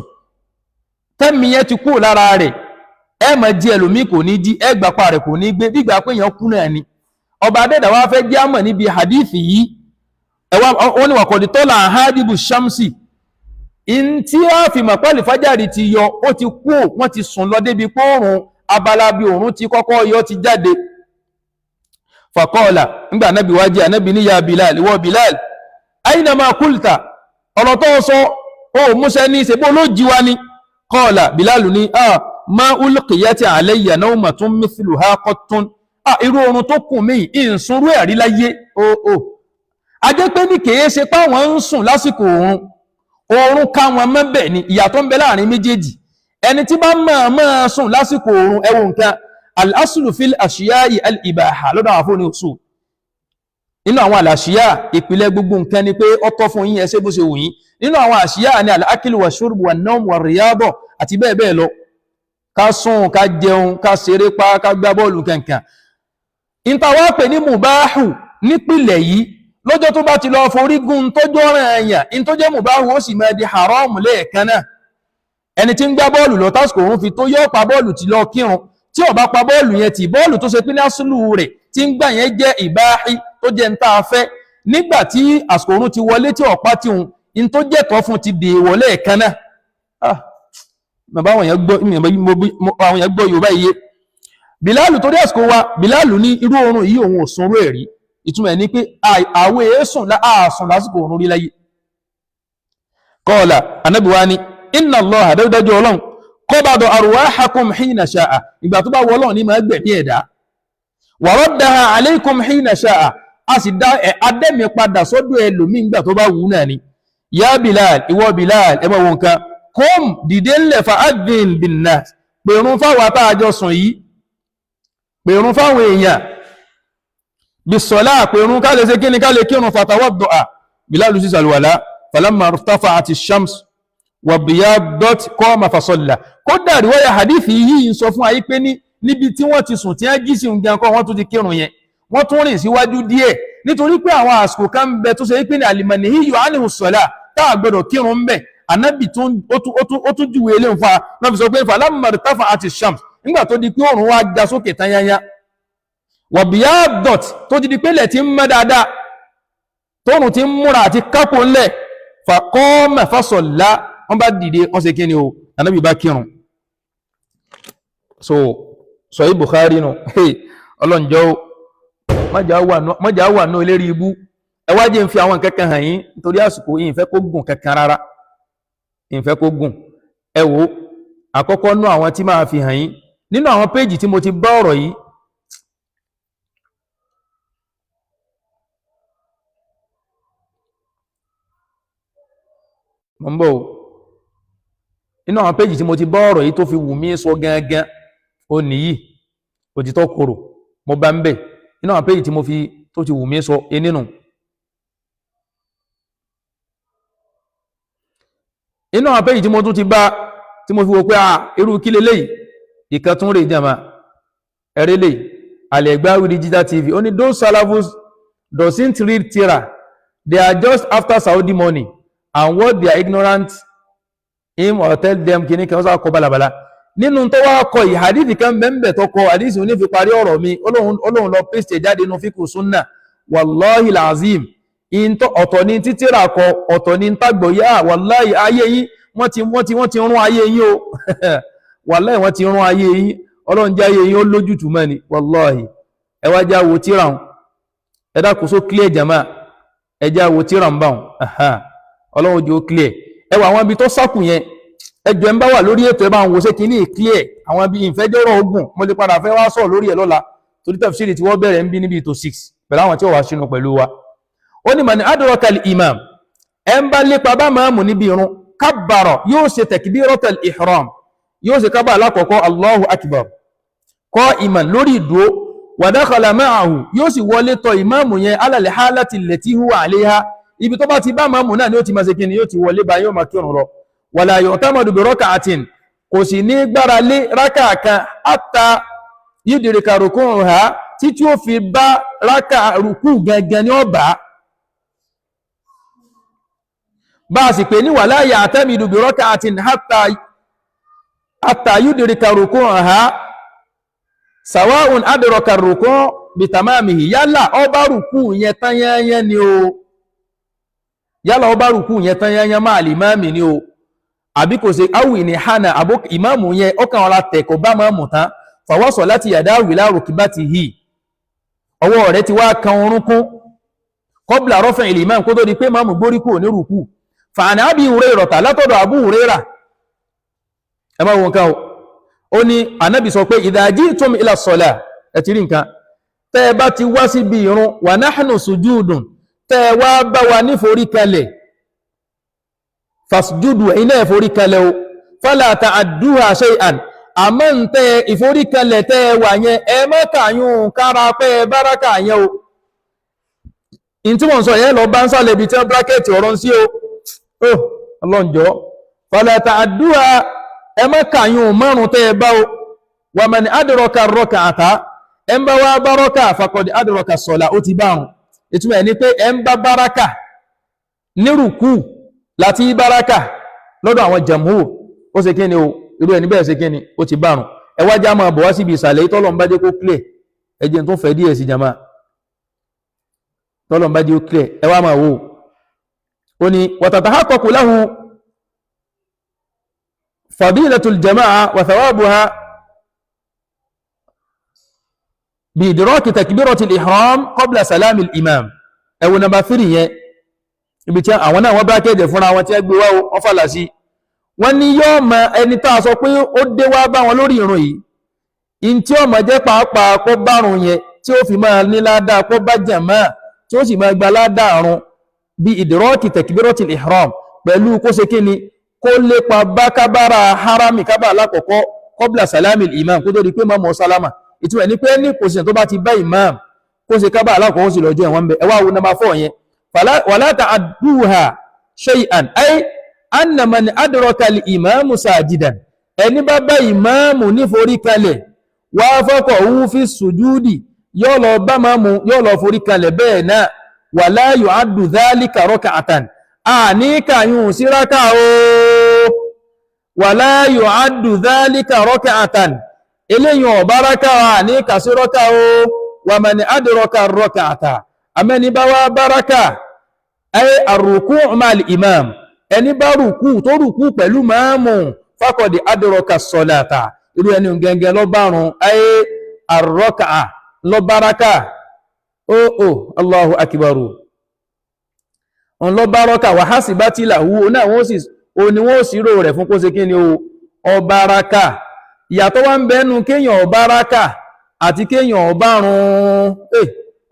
tẹ́mi yẹn ti kú lára rẹ̀ ẹ̀mọ̀ jí ẹlòmí kò ní jí ẹgbàpá rẹ̀ kò ní gbé dígbà pé èèyàn kú náà ni ọba adẹ́dà wá fẹ́ jẹ́ àmọ̀ níbi hadithi yìí wọ́n ni wàkọ̀dì tọ́lá àhádìbù shamsi in tí a fi mọ̀ pẹ́lú fájàrí ti yọ ó ti kú wọ́n ti sùn lọ débi pé oòrùn abala bí oòrùn ti kọ́kọ́ yọ ti jáde fàkọ́ọ̀lá nígbà anábì wájí anábì ní ya Bilal ìwọ Bilal aina ma kulta ọ̀rọ̀ tó sọ ó múṣẹ́ ní ìṣẹ́bó ló jíwa ni kọ́ọ̀lá Bilal ní ma ulqiyati alayya nawmatun mithluha qattun irú oorun tó kùn mí ìsúnrú ẹ̀rí láyé a jẹ́ pé ní kèé ṣe páwọn ń sùn lásìkò oorun káwọn mẹ́bẹ̀ ni ìyàtọ̀ ń bẹ láàrin méjèèjì ẹni tí bá máa sùn lásìkò oorun ẹwọ nǹkan al-aslu fil ashiya'i al-ibaha lọ́dọ̀ àwọn fóní òsù nínú àwọn al-ashiya ìpìlẹ̀ gbogbo nǹkan ni pé ọ̀tọ̀ fún yín ẹ ṣe bó ṣe wù yín nínú àwọn ashiya ni al-aklu wa shurbu wa nawm wa riyada àti bẹ́ẹ̀ bẹ́ẹ̀ lọ ká sùn ká jẹun ká ṣeré pa ká gbá bọ́ọ̀lù kankan ìntàwà pè ní mùbáhù nípìlẹ̀ yìí lọ́jọ́ tó bá ti lọ forígun tó jọ́rọ̀ ẹ̀yàn in tó jẹ́ mùbáhù ó sì máa di haram lẹ́ẹ̀kan náà ẹni tí ń gbá bọ́ọ̀lù lọ tásìkò òun fi tó yọ́ pa bọ́ọ̀lù ti lọ kírun tí ó bá pa bọ́ọ̀lù yẹn tí bọ́ọ̀lù tó ṣe pín ní asúlù rẹ̀ tí tí ń gbà yẹn jẹ́ ìbáhí tó jẹ́ ń tá a fẹ́ nígbà tí àsìkò òrùn ti wọlé tí ọ̀pá tí òun in tó jẹ́ tọ́ fún ti dè wọlé ẹ̀kan náà bàbá àwọn èèyàn gbọ́ Yorùbá iye Bìláàlù torí àsìkò wa Bìláàlù ní irú oorun yìí òun ò sunrú ẹ̀rí ìtumọ̀ ní pé àwẹ̀ èésùn láàsùn lásìkò òrùn rí láyé kọ́ọ̀lá Ànábì wa ní inna Allaha dájúdájú Ọlọ́run qabada arwahakum hina sha'a ìgbà tó bá wọ Ọlọ́run ní máa gbẹ̀mí ẹ̀dá wa raddaha alaykum hina sha'a a sì dá adẹ́mi padà sọ́dọ̀ ẹlòmí ìgbà tó bá wù náà ni ya Bilal ìwọ Bilal ẹ máa wo nǹkan qum dìde ńlẹ̀ fa adhin bin nas pèrún fáwọn àtàjọ sùn yìí pèrún fáwọn èèyàn bisọ́lá pèrún ká lè ṣe kíni ká lè kírun fatawaddu'a Bilal sí sàlùwàlá falamma irtafa'ati shams wa biyadat qama fasalla kódà riwaya hadithi yìí ń sọ fún ayé pé níbi tí wọ́n ti sùn tí wọ́n jí sí nǹkan kan wọ́n tún ti kírun yẹn wọ́n tún rìn síwájú díẹ̀ nítorí pé àwọn àsìkò kan ń bẹ tó ṣe pé ní al-manhiyyu anhu as-salah tá a gbọ́dọ̀ kírun ń bẹ Ànábì ó tún júwe ilé nfa náà fi sọ pé falamma irtafa'ati shams nígbà tó di pé òòrùn wá ga sókè tán yányá wa biyadat tó ti di pé lẹ̀ ti ń mọ́ dáadáa tóòrùn ti ń múra àti kápò ńlẹ̀ fa qama fasalla wọ́n bá dìde wọ́n ṣe kíni o Ànábì bá kírun so Sahih Bukhari nù ọlọ́njọ́ mọ́jà wà náà lérí ibú ẹwájẹ́ ń fi àwọn kẹ́kẹ́ hàn yín nítorí àsìkò yìí ìfẹ́ kó gùn kẹ́kẹ́ rárá ìfẹ́ kó gùn ẹ wò àkọ́kọ́ nú àwọn tí máa fi hàn yín nínú àwọn péjì tí mo ti bá ọ̀rọ̀ yìí mọ́ ń bọ̀ nínú àwọn péjì tí mo ti bá ọ̀rọ̀ yìí tó fi wù mí sọ gangan ó nìyí òtítọ́ korò mo bá ń bẹ̀ nínú àwọn péjì tí mo fi tó ti wù mí sọ nínú inú àwọn péjì tí mo tún ti bá tí mo fi wò pé irú kí leléyìí ìkan tún rè jàmá ẹ̀rẹ́ lè Al-Egbawi Digital TV ó ní those salafus doesn't read tírà they are just after Saudi money and what they are ignorant him or tell them kìíní kan sá kọ balabala nínú tó wá kọ yìí hadith kan bẹ́ẹ̀ tó kọ hadith òní fi parí ọ̀rọ̀ mi olóhun lọ pèsè jáde inú fíkù súnnà wallahi lazim ọ̀tọ̀ ní títírà kọ ọ̀tọ̀ ní tàgbọ̀yá wallahi ayé yìí wọ́n ti rún ayé yìí o wallahi wọ́n ti rún ayé yìí ọlọ́run jẹ́ ayé yìí ó lójútù mẹ́ni wallahi ẹwà já wo tíra hùn ẹ̀dá kò só clear jama ẹjá wo tíra ń bá hùn ọlọ́run jẹ́ ó clear ẹwà àwọn ibi tó sákù yẹn ẹjọ́ ń bá wà lórí ètò ẹbá ń wo ṣé kí ní clear àwọn ibi ìfẹ́jọ́rọ̀ ogun mo lè padà fẹ́ wá sọ lórí ẹ̀ lọ́la torí tafsiri tí wọ́n bẹ̀rẹ̀ ń bí níbi ètò 6 pẹ̀lú àwọn tí ó wà sínú pẹ̀lú wa ó ní man adraka al-imam ẹ ń bá lépa bá máàmù níbi irun kabbara yóò ṣe takbiratul ihram yóò ṣe kábà alákọ̀ọ́kọ́ Allahu akbar qa'iman lórí ìdúró wa dakhala ma'ahu yóò sì wọlé tọ̀ ìmáàmù yẹn ala al-halati allati huwa 'alayha ibi tó bá ti bá máàmù náà ni ó ti máa ṣe kíni yóò ti wọlé bá yóò máa kírun lọ wala yu'tamadu bi rak'atin kò sì ní gbára lé rákà kan hatta yudrika ruku'aha títí ó fi bá rákà rùkú gangan ní ọba bá a sì pé ní wala ya'tamidu bi rak'atin hatta yudrika ruku'aha sawa'un adraka ruku' bi tamamihi yálà ọba rùkú yẹn tán yányán ni o yálà ọba rùkú yẹn tán yányán máa lè máa mi ni o àbí kò ṣe áwì ní hànà àbó ìmáàmù yẹn ó kàn ọ̀rá tẹ̀kọ̀ bá máàmù tán fàwọ́sọ̀ láti yàdá wìlá rukbatihi ọwọ́ rẹ̀ ti wá kan orúnkún qabla raf'il imam kó tó di pé máàmù gbórí kúrò ní rùkú fàánà Abi Hurairah látọ̀dọ̀ Abu Hurairah ẹ máa wọn kan ó ní Ànábì sọ pé idha ji'tum ila salah ẹ ti rí nǹkan tẹ́ bá ti wá síbi ìrun wa nahnu sujudun tẹ́ wá bá wa ní forí kalẹ̀ fasjudu iná ìforí kalẹ̀ o fala ta'adduha shay'an àmọ́ ń tẹ́ ìforí kalẹ̀ tẹ́ wà yẹn ẹ má kàyún kára pẹ́ báraka yẹn o in tí wọ́n sọ yẹn lọ bá ń sálẹ̀ ibi tí wọ́n brákẹ̀tì ọ̀rọ̀ sí o ọlọ́njọ́ fala ta'adduha ẹ má kàyún márùn tẹ́ bá o wa man adraka rak'ata ẹ ń bá wá báraka faqad adraka as-salah ó ti bárùn ìtumọ̀ ẹ̀ ní pé ẹ ń bá báraka ní rùkú láti báraka lọ́dọ̀ àwọn jamhur ó ṣe kíni o irú ẹni bẹ́ẹ̀ ṣe kíni ó ti bárùn ẹwájá máa bọ̀ wá síbi ìsàlẹ̀ ìtọ́lọ̀ ń bá jẹ́ kó clear ẹjẹ́ tó fẹ́ díẹ̀ sí jama tọ́lọ̀ bá di ó clear ẹ wá máa wò ó ní wa tatahaqqaqu lahu fadilatul jama'a wa thawabuha bi idraki takbiratil ihram qabla salamil imam ẹwọ number 3 yẹn ibi tí àwọn náà wọ́n bá kéde fúnra wọn tí ẹ gbé wá wọ́n fàlà sí wọ́n ní yóò mọ ẹni tá a sọ pé ó dé wá bá wọn lórí ìrun yìí in tí ó mọ̀ jẹ́ pàápàá kó bárun yẹn tí ó fi máa ní ládàá kó bá jàmáà tí ó sì máa gba ládàá àrùn bí idraki takbiratil ihram pẹ̀lú kó ṣe kíni kó lépa bá kábàrà harami kábàrà lákọ̀ọ́kọ́ qabla salamil imam kó tó di pé mọ́mọ́ sálámà ìtumọ̀ ní pé ní pòsìṣàn tó bá ti bá imam kó ṣe kábàrà lákọ̀ọ́kọ́ sí lọ́jọ́ ẹ̀wọ̀n bẹ̀ ẹwà wo number 4 yẹn wala ta'adduha shay'an ay anna man adraka al-imamu sajidan ẹni bá bá ìmáàmù ní forí kalẹ̀ wafaqahu fi sujudi yóò lọ bá máàmù yóò lọ forí kalẹ̀ bẹ́ẹ̀ náà wala yu'addu dhalika rak'atan ní kàyún sí rákà o wala yu'addu dhalika rak'atan eléyìn ọ̀bá rákà ní kàsí rákà o wa man adraka ar-rak'ata àmẹ́ni bá wá báraka ay ar-ruku' ma'al imam ẹni bá rùkú tó rùkú pẹ̀lú máàmù faqad adraka as-salata irú ẹni gẹ́gẹ́ lọ bárun ay ar-rak'a lọ báraka Allahu akbaru on lọ báraka wa hasibati lahu náà wọ́n sì rò rẹ̀ fún kó ṣe kí ni ó báraka ìyàtọ̀ wá ń bẹ́nu kéèyàn báraka àti kéèyàn bárun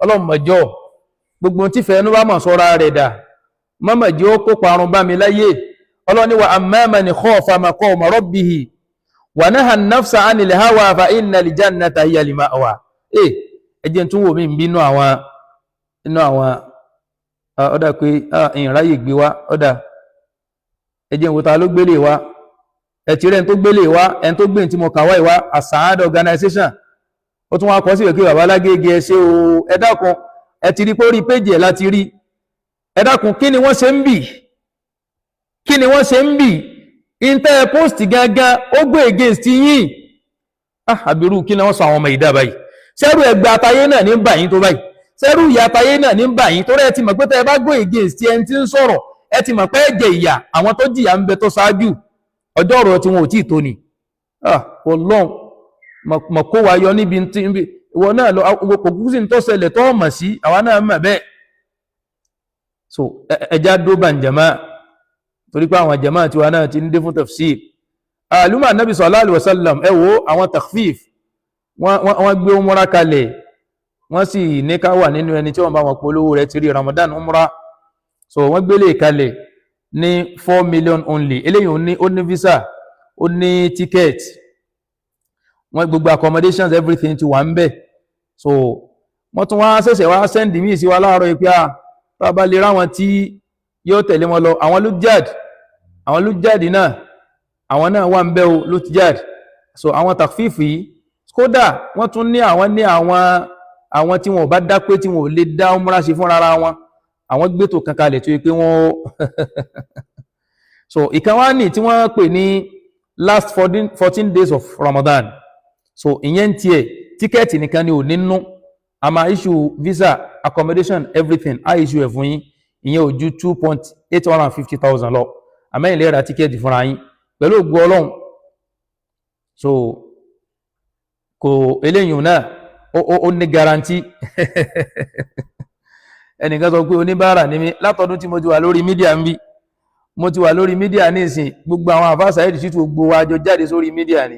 ọlọ́mọjọ́ gbogbo tí fẹ́ẹ̀nú bá mọ̀ sọ́ra rẹ̀ dà mọ́mọ̀ jí ó kó parun bá mi láyé ọlọ́ni wa amma man khafa maqama rabbihi wa naha an-nafsa 'anil hawa fa innal jannata hiya al-ma'wa ẹjẹ́ tún wò mí ń bí inú àwọn ọ̀dà pé ìráyè gbé wá ọ̀dà ẹjẹ́ ìwòta ló gbélé wá ẹ̀tì rẹ̀ tó gbélé wá ẹn tó gbé tí mo kàwá ìwá As-Saada organization ó tún wá kọ́ sí ìwé bàbá lágége ẹ ṣé o ẹ dákun ẹ ti rí pé orí péjì ẹ̀ láti rí ẹ dákun kí ni wọ́n ṣe ń bì inter post gangan ó gbé against yín àbírú kí ni wọ́n sọ àwọn ọmọ ìdá báyìí sẹ́rù ẹgbẹ́ àtayé náà ní bà yín tó báyìí sẹ́rù ìyà àtayé náà ní bà yín torí ẹ ti mọ̀ pé tẹ́ ẹ bá gbé against ẹni tí ń sọ̀rọ̀ ẹ ti mọ̀ pé ẹ jẹ ìyà àwọn tó jìyà ń bẹ tó ṣáájú ọjọ́ ọ̀rọ̀ tí wọn ò tí ì tó ni Ọlọ́run mọ̀ kó wa yọ níbi ìwọ náà lọ kò kúkú sí tó ṣẹlẹ̀ tó mọ̀ sí àwa náà mọ̀ bẹ́ẹ̀ so ẹja dó bá ń jama torí pé àwọn jama tiwa náà ti ń dé fún tafsir àlùmọ̀ Nabi sallallahu alaihi wasallam ẹ wo àwọn takhfif wọ́n gbé umrah kalẹ̀ wọ́n sì ní ká wà nínú ẹni tí wọ́n bá wọn polówó rẹ̀ ti rí Ramadan umrah so wọ́n gbélé kalẹ̀ ní 4 million only eléyìí ó ní visa ó ní ticket wọ́n gbogbo accommodations everything ti wà ń bẹ̀ so wọ́n tún wá ṣẹ̀ṣẹ̀ wá send mí sí wa láàárọ̀ ìpé bàbá lè ráwọn tí yóò tẹ̀lé wọn lọ àwọn lujad náà àwọn náà wà ń bẹ̀ o lujad so àwọn takfifu yìí kódà wọ́n tún ní àwọn tí wọ́n bá dá pé tí wọ́n lè dá umrah ṣe fún rárá wọn àwọn gbétò kankalẹ̀ tó yẹ pé wọ́n so ìkan wá ní tí wọ́n pè ní last 14 days of Ramadan so ìyẹn tiẹ̀ tíkẹ́ẹ̀tì nìkan ni ò nínú a máa issue visa accommodation everything a issue ẹ̀ fún yín ìyẹn ò ju 2,850,000 lọ àmẹ́yìn lè ra tíkẹ́ẹ̀tì fúnra yín pẹ̀lú ògo Ọlọ́run so kò eléyìn náà ó ní garanti ẹnìkan sọ pé oníbàárà ní mi látọdún tí mo ti wà lórí mídíà ń bí mo ti wà lórí mídíà ní ìsìn gbogbo àwọn àfáàsà ẹ̀dì sí gbogbo àjọ jáde sórí mídíà ni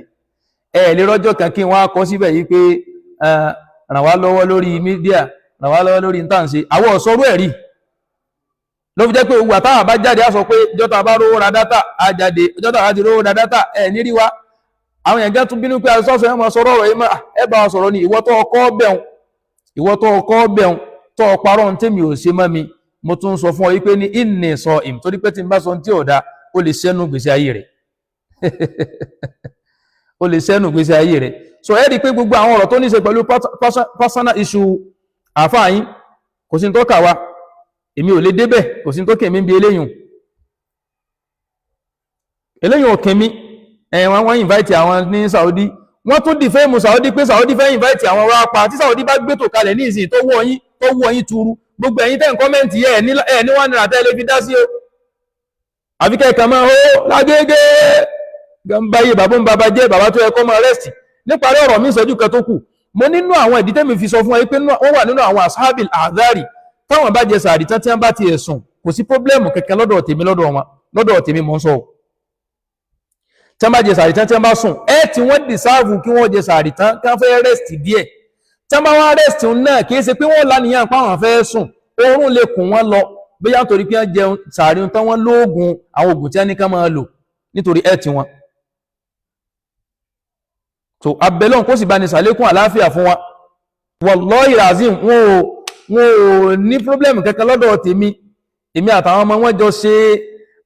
lè rọ́jọ́ kan kí wọ́n á kọ síbẹ̀ yìí pé ràn wá lọ́wọ́ lórí mídíà ràn wá lọ́wọ́ lórí ìtànṣe àwọn ọ̀sọ́rú ẹ̀rí ló fi jẹ́ pé òwú àtàwà bá jáde á sọ pé ìjọta bá rówó ra dátà á jáde ìjọta bá ti rówó ra dátà nírí wa àwọn èèyàn tún bínú pé asọ́sọ́ ẹmọ sọ̀rọ̀ ọ̀rọ̀ yìí ẹ bá wa sọ̀rọ̀ ní ìwọ tó ọkọ́ bẹ̀un tó ọparọ́ tí mi ò ṣe mọ́ mi mo tún sọ fún ọ wípé ní inni sa'im torí pé tí n bá sọ tí ò dá ó lè sẹ́nu gbèsè ayé rẹ̀ ó lè sẹ́nu gbèsè ayé rẹ̀ so ẹ́ rí pé gbogbo àwọn ọ̀rọ̀ tó ní ṣe pẹ̀lú personal issue àfáàyín kò sí tó kà wá èmi ò lè débẹ̀ kò sí tó kèmí bí eléyìn òkèmí wọ́n invite àwọn ní Saudi wọ́n tún dìfẹ́mù Saudi pé Saudi fẹ́ invite àwọn wá pa tí Saudi bá gbé tó kalẹ̀ ní ìsìn tó wọ́ yín túrú gbogbo ẹ̀yin tẹ́ ń kọ́mẹ́ǹtì ẹ̀ ní 1 naira tẹ́lẹ̀ fi dá sí o àfikẹ́ kan máa ó lágége gbáyé bàbá ń bàbá jẹ́ bàbá tó yẹ kó máa rẹ́sì níparí ọ̀rọ̀ mi ìṣẹ́jú kan tó kù mo nínú àwọn ìdí tẹ́mi fi sọ fún ẹ pé wọ́n wà nínú àwọn ashabil azari táwọn bá jẹ sàárì tán tí wọ́n bá ti ẹ̀sùn kò sí pọ́blẹ́mù kẹ̀kẹ́ lọ́dọ̀ tèmi lọ́dọ̀ tèmi mọ́ sọ tí wọ́n bá jẹ sàárì tán tí wọ́n bá sùn tí wọ́n dìsáàfù kí wọ́n jẹ sàárì tán kí wọ́n fẹ́ rẹ́sì díẹ̀ tí wọ́n bá wá rẹ́sì náà kì í ṣe pé wọ́n lánìyàn pa àwọn fẹ́ sùn oorun lè kùn wọ́n lọ bóyá nítorí pé wọ́n jẹun sàárì tán wọ́n lóògùn àwọn ògùn tí wọ́n ní ká máa lò nítorí tí wọ́n so abẹ́lọ́n kó sì bá ní sàlékún àláfíà fún wa wallahi razim wọn ò ní pọ́blẹ́mù kankan lọ́dọ̀ èmi àtàwọn ọmọ wọn jọ ṣe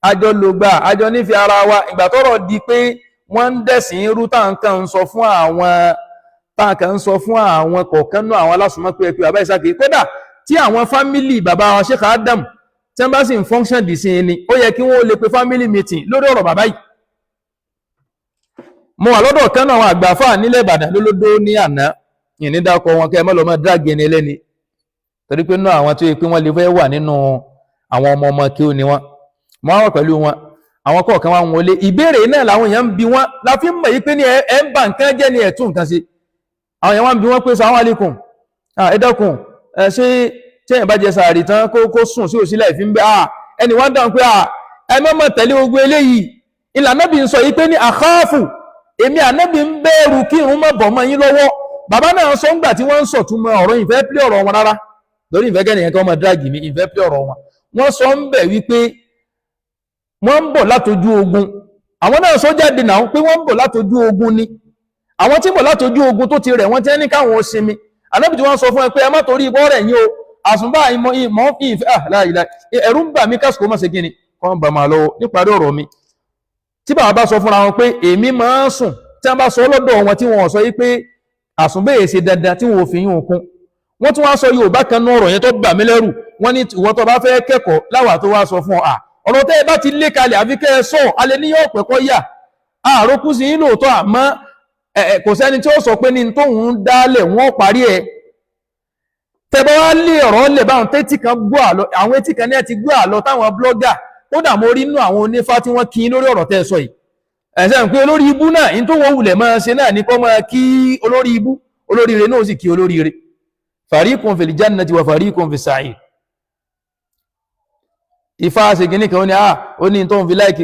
àjọ lògbà àjọ nífẹ̀ẹ́ ara wa ìgbà tọ́rọ̀ di pé wọ́n ń dẹ̀sìn irú táǹkan ń sọ fún àwọn kọ̀ọ̀kan náà àwọn alásùnmọ́ pé ẹ̀pẹ́ àbá ìsákè kódà tí àwọn fámílì bàbá wa Sheikh Adam tí wọ́n bá sì ń function dì sí ni ó yẹ kí wọ́n lè pe family meeting lórí ọ̀rọ̀ bàbá yìí mo wà lọ́dọ̀ kan náà àwọn àgbàfà nílẹ̀ Ìbàdàn lólódó ní àná ìní dákọ̀ wọn kẹ́ mọ́ lọ mọ́ dráàgì ẹni ẹlẹ́ni torí pé náà àwọn tó yẹ pé wọ́n lè fẹ́ wà nínú àwọn ọmọ kí ó ní wọn wọ́n wà pẹ̀lú wọn àwọn kọ̀ọ̀kan wọn wọlé ìbéèrè náà làwọn èèyàn ń bi wọn láfi mọ̀ yí pé ní ẹ ń bà nǹkan jẹ́ ní ẹ̀tún nǹkan ṣe àwọn èèyàn wọn bi wọn pé sàwọn àlékún ẹ dákun ṣé tẹ́yìn bá jẹ sàárì tán kó sùn sí òsílẹ̀ ìfín bẹ́ ẹni wọ́n dáhùn pé ẹ mọ́mọ́ tẹ̀lé ogun eléyìí ìlànà bí n sọ yí pé ní àkáàfù èmi ànábì ń bẹ̀rù kí irun mọ́ bọ̀ mọ́ yín lọ́wọ́ bàbá náà sọ ńgbà tí wọ́n ń sọ̀túnmọ̀ ọ̀rọ̀ ìfẹ́ pílẹ̀ ọ̀rọ̀ wọn rárá lórí ìfẹ́ kẹ́nìyàn kan ọmọ dráàgì mi ìfẹ́ pílẹ̀ ọ̀rọ̀ wọn wọ́n sọ ń bẹ̀ wípé wọ́n ń bọ̀ látojú ogun àwọn náà sọ jáde náà pé wọ́n ń bọ̀ látojú ogun ni àwọn tí ń bọ̀ látojú ogun tó ti rẹ̀ wọ́n tẹ́ ní káwọn ó sinmi ànábì tí wọ́n sọ fún ẹ pé ẹ má torí ibọ́ rẹ̀ yín o àsùnbà ìmọ̀ ìfẹ́ láìláì ẹ̀rù ń bà mí kásìkò mọ̀ sí kíni kọ́ ń bà máa lọ́wọ́ níparí ọ̀rọ̀ mi tí bàbá bá sọ fúnra wọn pé èmi máa ń sùn tí wọ́n bá sọ lọ́dọ̀ wọn tí wọ́n sọ yí pé àsùnbẹ̀yẹ ṣe dandan tí wọ́n fi yún okun wọ́n tún wá sọ Yorùbá kan náà ọ̀rọ̀ yẹn tó bà mí lẹ́rù wọ́n ní ìwọ tó bá fẹ́ kẹ́kọ̀ọ́ láwà tó wá sọ fún ọ ọ̀rọ̀ tẹ́ ẹ bá ti lé kalẹ̀ àfi kẹ́ ẹ sọ alẹ́ ní yóò pẹ́kọ́ yà àròkú sí yín lóòótọ́ àmọ́ kò sẹ́ni tí ó sọ pé ní tóun dálẹ̀ wọ́n parí ẹ̀ tẹ́ bá wá lé ọ̀rọ̀ lẹ̀ báwọn tẹ́tí kan gbọ́ àlọ́ àwọn etí kan ní ẹ ti gbọ́ àlọ́ táwọn blọ́gà kódà mo rí inú àwọn onífá tí wọ́n kí lórí ọ̀rọ̀ tẹ́ sọ yìí ẹ̀sẹ̀ ń pé olórí ibú náà in tó wọ́n wulẹ̀ máa ṣe náà ní kọ́ máa kí olórí ibú olóríire náà sì kí olóríire fariqun fil jannati wa fariqun fis sa'ir ifá ṣe gíní kan ó ní tó ń fi láìkí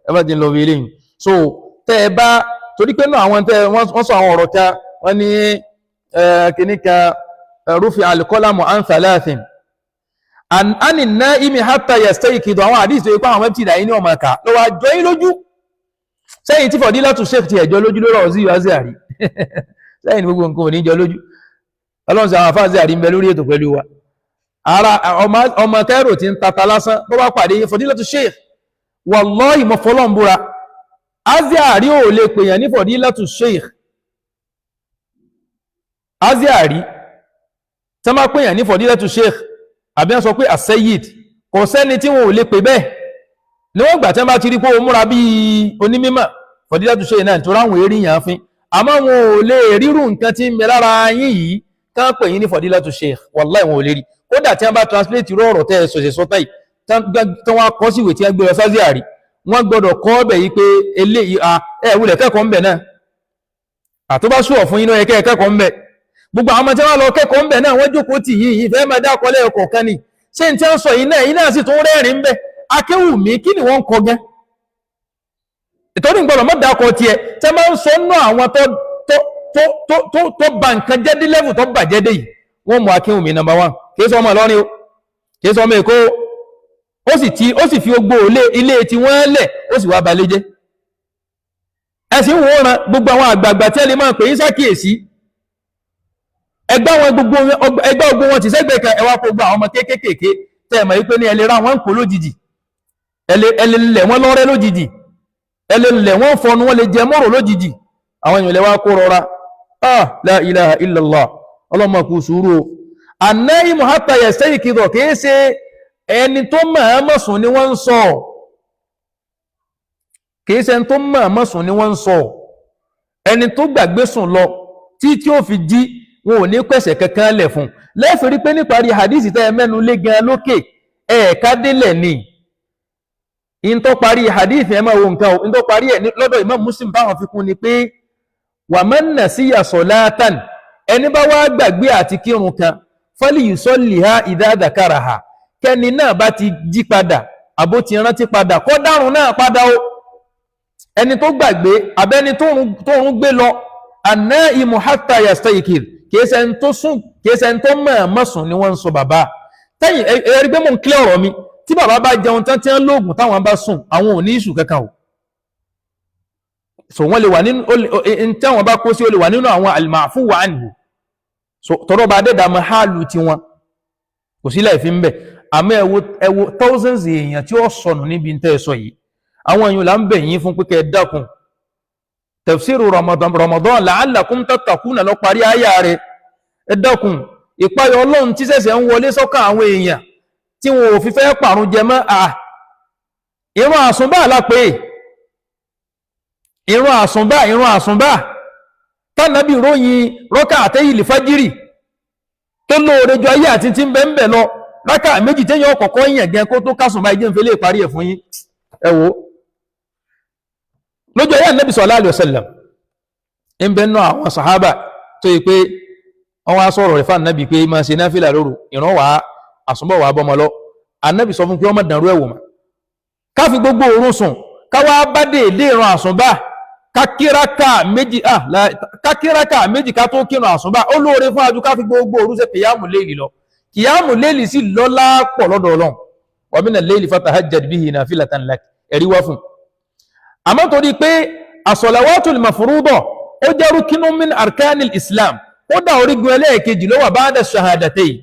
ẹbá ti lọ fi ilé yìí so tẹ́ ẹ bá torí pé náà àwọn tẹ́ wọ́n sọ àwọn ọ̀rọ̀ kan wọ́n ní kìní kan rufi al-qalamu an thalathin ani naimi hatta yastayqidu àwọn àdíṣ tó ipá àwọn wẹ́btìdà yìí ní ọmọ ẹ̀ka lọ́wọ́ àjọ yìí lójú sẹ́yìn tí Fadilatu Sheikh ti ẹ̀jọ́ lójú lórí ọ̀zí ìwází àrí sẹ́yìn gbogbo nǹkan ò ní jọ lójú ọlọ́run sí àwọn afáàzí àrí ń bẹ lórí ètò pẹ̀lú wa ara ọmọ kẹrò tí ń tata lásán bó bá pàdé Fadilatu Sheikh wallahi mo fọlọ́n búra azí àrí ò lè pèèyàn ní Fadilatu Sheikh azí àrí tí wọ́n bá pèèyàn ní Fadilatu Sheikh àbí wọ́n sọ pé as-Sayyid kò sẹ́ni tí wọn ò lè pè bẹ́ẹ̀ níwọ̀n gbà tí wọ́n bá ti rí pé ó múra bí onímímọ̀ Fadilatu Sheikh náà tó ráwọn eré yàn fín àmọ́ wọn ò lè rírù nǹkan tí ń bẹ lára yín yìí kán pè yín ní Fadilatu Sheikh wallahi wọn ò lè rí kódà tí wọ́n bá translate irú ọ̀rọ̀ tẹ́ ẹ sọ̀sẹ̀ sọ́tà yìí tí wọ́n kọ́ sí ìwé tí wọ́n gbé lọ sáàzì àrí wọ́n gbọ́dọ̀ kọ́ ọbẹ̀ yìí pé eléyìí wulẹ̀ kẹ́kọ̀ọ́ ń bẹ̀ náà àtúbá sùọ̀ fún yín náà yẹ kẹ́kọ̀ọ́ ń bẹ̀ gbogbo àwọn ọmọ tí wọ́n lọ kẹ́kọ̀ọ́ ń bẹ̀ náà wọ́n jókòó tì yìí ìfẹ́ máa dá ọkọ̀ lẹ́yọkọ̀ kan ni ṣé n tí wọ́n sọ yìí náà sì tún rẹ́rìn ń bẹ̀ akéwùmí kí ni wọ́n ń kọ gẹ́ ìtọ́jú gbọ́dọ̀ mọ́ dákọ̀ tiẹ̀ tẹ́ máa ń sọ nú àwọn tó bà nǹkan jẹ́ dé level tó bàjẹ́ dé yìí wọ́n mú akéwùmí number 1 kìí sọ ọmọ Ìlọrin o kìí sọ ọmọ Èkó ó sì fi ogbó ilé tí wọ́n lẹ̀ ó sì wá balẹ̀ jẹ́ ẹ̀sìn wòran gbogbo àwọn àgbààgbà tí ẹ lè máa pè yín sákìyèsí ẹgbẹ́ ogun wọn ti sẹ́gbẹ̀ẹ́ kan ẹwà gbogbo àwọn ọmọ kéékèèké tẹ́ mọ̀ wípé ní ẹlẹ́ra wọn ń kó lójijì ẹlẹ́lẹ̀ wọn lọ́rẹ́ lójijì ẹlẹ́lẹ̀ wọn fọnu wọn lè jẹ mọ́rọ̀ lójijì àwọn èèyàn lẹ́wà kó rọra la ilaha illallah ọlọ́mọ kú sùúrù an-naimu hatta yastayqidu kìí ṣe ẹni tó mọ̀ọ́mọ̀ sùn ni wọ́n ń sọ kìí ṣe ẹni tó mọ̀ọ́mọ̀ sùn ni wọ́n ń sọ ẹni tó gbàgbé sùn lọ tí ó fi jí wọn ò ní pẹ̀sẹ̀ kankan lẹ̀ fún lẹ́fẹ̀ẹ́ rí pé níparí hadisi tẹ́ ẹ mẹ́nu lé gan lókè ẹ̀ẹ̀ká délẹ̀ ni in tó parí hadisi ẹ máa wo nǹkan in tó parí ẹ̀ lọ́dọ̀ Imam Muslim táwọn fi kún ni pé wa man nasiya salatan ẹni bá wá gbàgbé àti kírun kan falyusalliha idha dhakaraha kẹ́ni náà bá ti jí padà àbó ti rántí padà kó dárun náà padà ó ẹni tó gbàgbé abẹ́ni tóorun gbé lọ an-naimu hatta yastayqir kìíṣẹ́ tó mọ̀ sùn ni wọ́n ń sọ bàbá tẹ́yìn ẹ̀rí pé mò ń kílẹ̀ ọ̀rọ̀ mi tí bàbá bá jẹun tán tí wọ́n lóògùn táwọn bá sùn àwọn ò ní ìṣù kankan o so wọ́n lè wà nínú tí àwọn bá kó sí ó lè wà nínú àwọn al-ma'fu anhu so tọrọ bá dẹ́dà mọ́ hálù tí wọn kò sí láì fi ń bẹ̀ àmọ́ ẹ wo thousands èèyàn tí ó sọnù níbi tẹ́ ẹ sọ yìí àwọn èèyàn là ń bẹ̀ yín fún pípẹ́ dákun tafsiru Ramadan la'allakum tattaquna lọ parí àyà rẹ̀ ẹ dákun ìpayọ̀ Ọlọ́run tí ṣẹ̀ṣẹ̀ ń wọlé sọ́kàn àwọn èèyàn tí wọn ò fi fẹ́ pàrún jẹ mọ́ ìrun àsùnbà lápé ìrun àsùnbà tánàbí ròyìn Raka àtẹ́yìlì fájírì tó lóore jọ ayé àti tí ń bẹ ń bẹ lọ Raka méjì téèyàn kọ̀kọ́ yẹn gan kó tó kásùnbà ìjẹ́ ìfẹ́lẹ́ ìparí ẹ̀ fún yín ẹ wò lójú ayé Ànábì sallallahu alaihi wasallam ń bẹ náà àwọn sàhábà tó yí pé wọ́n wá sọ̀rọ̀ rẹ̀ fún Ànábì pé máa ṣe náfìlà lóru ìran wà àsùnbọ̀ wà bọ́mọ lọ Ànábì sọ fún pé ọmọ dàrú ẹ̀wò mà ká fi gbogbo òru sùn ká wá bá dé ìran àsùnbà kákíraka méjì ká tó kírun àsùnbà ó lóore fún ajú ká fi gbogbo òru ṣe kìyàmù léèlì lọ kìyàmù léèlì sí lọ́lá pọ̀ lọ́dọ̀ Ọlọ́run wa mina al-layli fatahajjad bihi nafilatan lak ẹ̀rí wá fún àmọ́ torí pé as-salawatul mafruḍah ó jẹ́ rukunun min arkanil Islam ó dá orígun ẹlẹ́ẹ̀kejì ló wà ba'da shahadatayn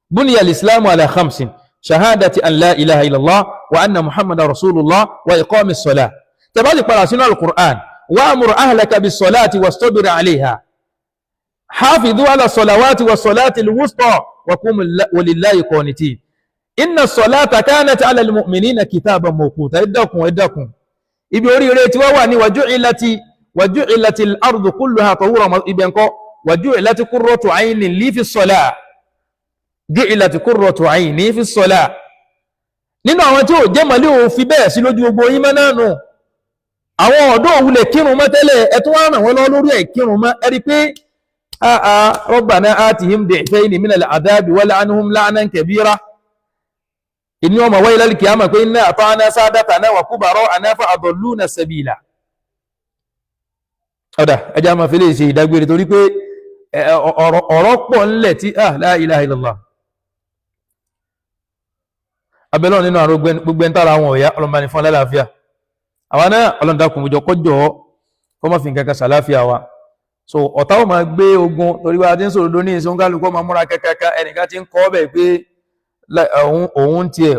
buniya al-islamu ala khamsin shahadati an la ilaha illallah wa anna muhammadan rasulullah wa iqamis salah tẹbájì padà sínú al-Qur'an wa'mur ahlaka bis-salati wastabir 'alayha hafidhu 'ala as-salawati was-salati al-wusta wa qumu lillahi qanitin inna as-salata kanat 'ala al-mu'minina kitaban mawquta ẹ̀dàkùn ibi oríire tí wọ́n wà ní waju'ilati al-ardu kulluha tahuran ibẹ̀ ńkọ́ waju'ilati qurratu 'aynin li fi as-salah ju'ilati qurratu 'ayni fi as-salah nínú àwọn tí ó jẹ́ mọ̀lẹ́ ò fi bẹ́ẹ̀ sí lójú gbogbo yín mọ́ náà nù àwọn ọ̀dọ́ òwúlẹ̀ kírun mọ́ tẹ́lẹ̀ ẹ̀tún wá ràn wọ́n lọ lórí ẹ̀ kírun mọ́ ẹ̀rí pé rabbana atihim di'fayni minal adhabi wal'anhum la'nan kabira ìní ọmọ wáyé lálẹ́ kìámà pé inna ata'na sadatana wa kubara'ana fa adalluna sabila ọ̀dà ẹjá máa fi lè ṣe ìdágbére torí pé ọ̀rọ̀ pọ̀ ńlẹ̀ tí la ilaha illallah abẹ́lọ́ nínú àrùn gbogbo ẹntàrà àwọn ọ̀yá ọlọ́mbani fún alálàáfíà àwọn náà ọlọ́ndàkùn òjò kọjọ́ kọ́ mọ́ fi nǹkan kan sàláfíà wa so ọ̀tá ò máa gbé ogun torí bá ti ń sọ̀rọ̀ ní ìṣẹ́ oúnkálùkọ́ máa múra kẹ́kẹ́kẹ́ ẹnìkan ti ń kọ́ bẹ̀ pé òun tiẹ̀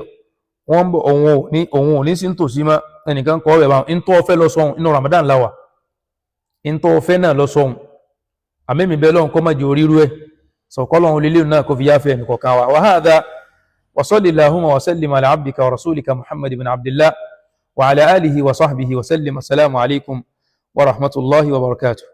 òun ò ní sí tòsí mọ́ ẹnìkan kọ́ bẹ̀ bá ń tọ́ ọfẹ́ lọ sọ́hun inú Ramadan láwà ń tọ́ ọfẹ́ náà lọ sọ́hun àmẹ́mì bẹ́ẹ̀ lọ́hun kọ́ máa jẹ́ orírú ẹ̀ sọ̀kọ́lọ́hun lélẹ́yìn náà kó fi yáfẹ́ ẹnìkọ̀ọ̀kan wa wa hadha وصل اللهم وسلم على عبدك ورسولك محمد بن عبد الله وعلى آله وصحبه وسلم. السلام عليكم ورحمة الله وبركاته.